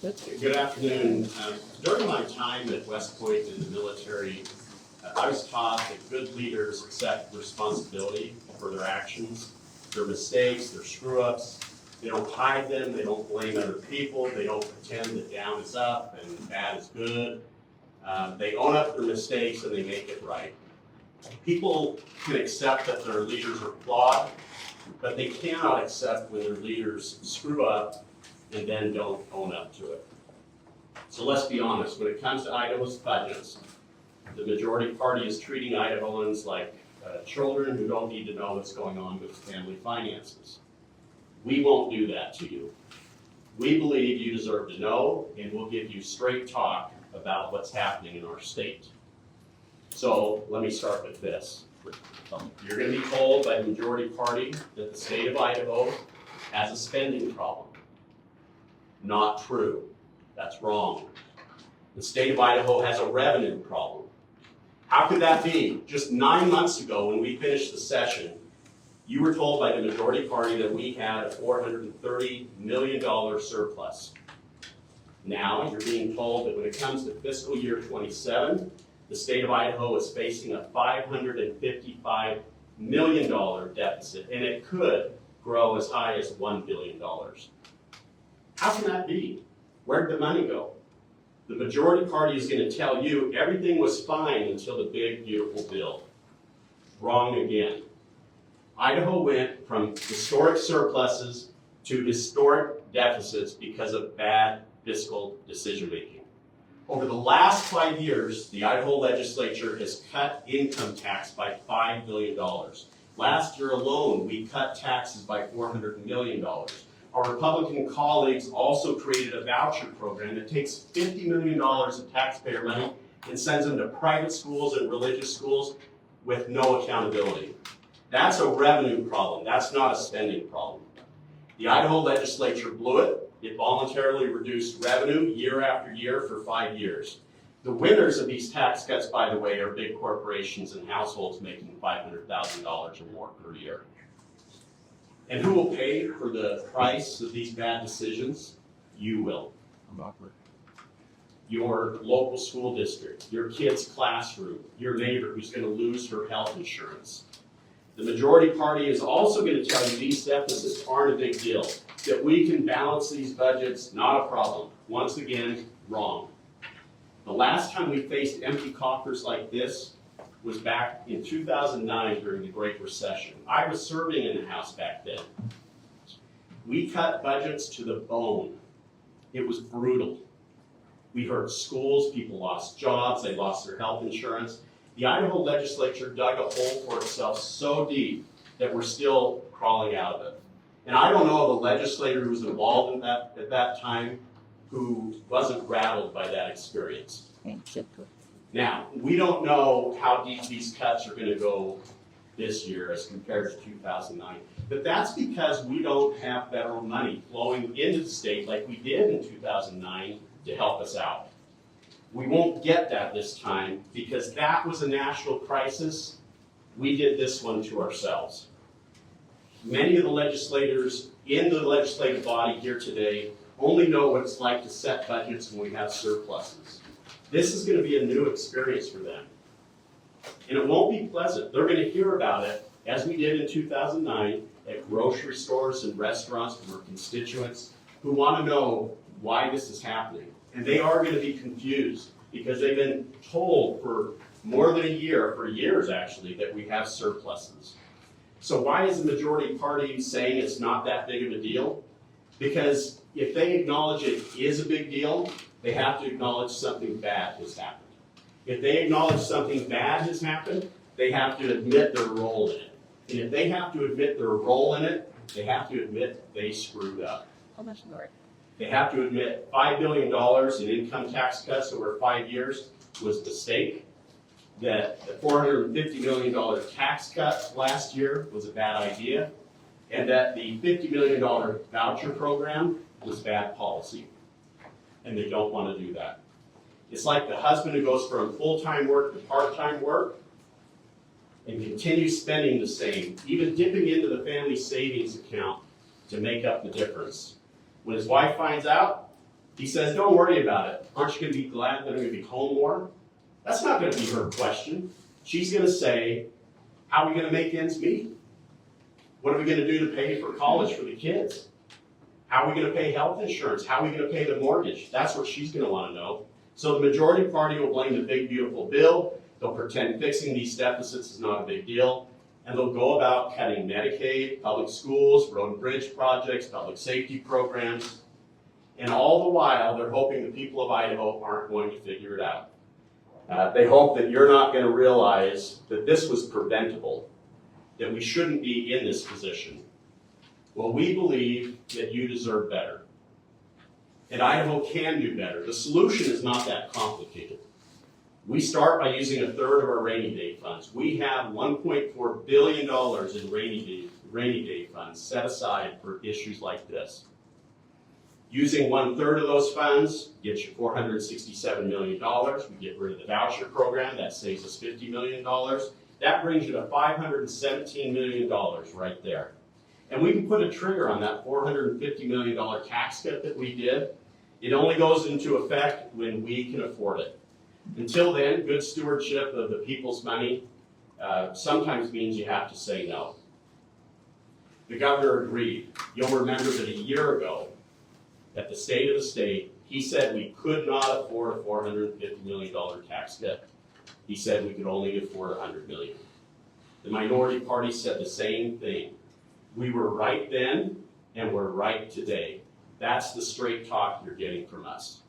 Good afternoon. During my time at West Point in the military, I was taught that good leaders accept responsibility for their actions, their mistakes, their screw-ups. They don't hide them, they don't blame other people, they don't pretend that down is up and bad is good. They own up their mistakes and they make it right. People can accept that their leaders are flawed, but they cannot accept when their leaders screw up and then don't own up to it. So let's be honest, when it comes to Idaho's budgets, the majority party is treating Idahoans like children who don't need to know what's going on with family finances. We won't do that to you. We believe you deserve to know, and we'll give you straight talk about what's happening in our state. So let me start with this. You're going to be told by the majority party that the state of Idaho has a spending problem. Not true. That's wrong. The state of Idaho has a revenue problem. How could that be? Just 9 months ago when we finished the session, you were told by the majority party that we had a $430 million surplus. Now you're being told that when it comes to fiscal year 27, the state of Idaho is facing a $555 million deficit, and it could grow as high as $1 billion. How can that be? Where did the money go? The majority party is going to tell you everything was fine until the big, beautiful bill. Wrong again. Idaho went from historic surpluses to historic deficits because of bad fiscal decision-making. Over the last 5 years, the Idaho Legislature has cut income tax by $5 billion. Last year alone, we cut taxes by $400 million. Our Republican colleagues also created a voucher program that takes $50 million of taxpayer money and sends them to private schools and religious schools with no accountability. That's a revenue problem. That's not a spending problem. The Idaho Legislature blew it. It voluntarily reduced revenue year after year for 5 years. The winners of these tax cuts, by the way, are big corporations and households making $500,000 or more per year. And who will pay for the price of these bad decisions? You will. Your local school district, your kid's classroom, your neighbor who's going to lose her health insurance. The majority party is also going to tell you these deficits aren't a big deal, that we can balance these budgets, not a problem. Once again, wrong. The last time we faced empty coffers like this was back in 2009 during the Great Recession. I was serving in the House back then. We cut budgets to the bone. It was brutal. We hurt schools, people lost jobs, they lost their health insurance. The Idaho Legislature dug a hole for itself so deep that we're still crawling out of it. And I don't know of a legislator who was involved in that at that time who wasn't rattled by that experience. Now, we don't know how deep these cuts are going to go this year as compared to 2009. But that's because we don't have federal money flowing into the state like we did in 2009 to help us out. We won't get that this time because that was a national crisis. We did this one to ourselves. Many of the legislators in the legislative body here today only know what it's like to set budgets when we have surpluses. This is going to be a new experience for them. And it won't be pleasant. They're going to hear about it, as we did in 2009, at grocery stores and restaurants from our constituents who want to know why this is happening. And they are going to be confused because they've been told for more than a year, for years actually, that we have surpluses. So why is the majority party saying it's not that big of a deal? Because if they acknowledge it is a big deal, they have to acknowledge something bad has happened. If they acknowledge something bad has happened, they have to admit their role in it. And if they have to admit their role in it, they have to admit they screwed up. They have to admit $5 billion in income tax cuts over 5 years was a mistake, that the $450 million tax cut last year was a bad idea, and that the $50 million voucher program was bad policy. And they don't want to do that. It's like the husband who goes from full-time work to part-time work and continues spending the same, even dipping into the family savings account to make up the difference. When his wife finds out, He says, don't worry about it. Aren't you going to be glad that I'm going to be home more? That's not going to be her question. She's going to say, how are we going to make ends meet? What are we going to do to pay for college for the kids? How are we going to pay health insurance? How are we going to pay the mortgage? That's what she's going to want to know. So the majority party will blame the big, beautiful bill. They'll pretend fixing these deficits is not a big deal. And they'll go about cutting Medicaid, public schools, road and bridge projects, public safety programs. And all the while, they're hoping the people of Idaho aren't going to figure it out. They hope that you're not going to realize that this was preventable, that we shouldn't be in this position. Well, we believe that you deserve better. And Idaho can do better. The solution is not that complicated. We start by using a third of our rainy day funds. We have $1.4 billion in rainy day funds set aside for issues like this. Using 1/3 of those funds gets you $467 million. We get rid of the voucher program. That saves us $50 million. That brings you to $517 million right there. And we can put a trigger on that $450 million tax cut that we did. It only goes into effect when we can afford it. Until then, good stewardship of the people's money sometimes means you have to say no. The governor agreed. You'll remember that a year ago, at the State of the State, he said we could not afford a $450 million tax cut. He said we could only afford $100 million. The minority party said the same thing. We were right then, and we're right today. That's the straight talk you're getting from us.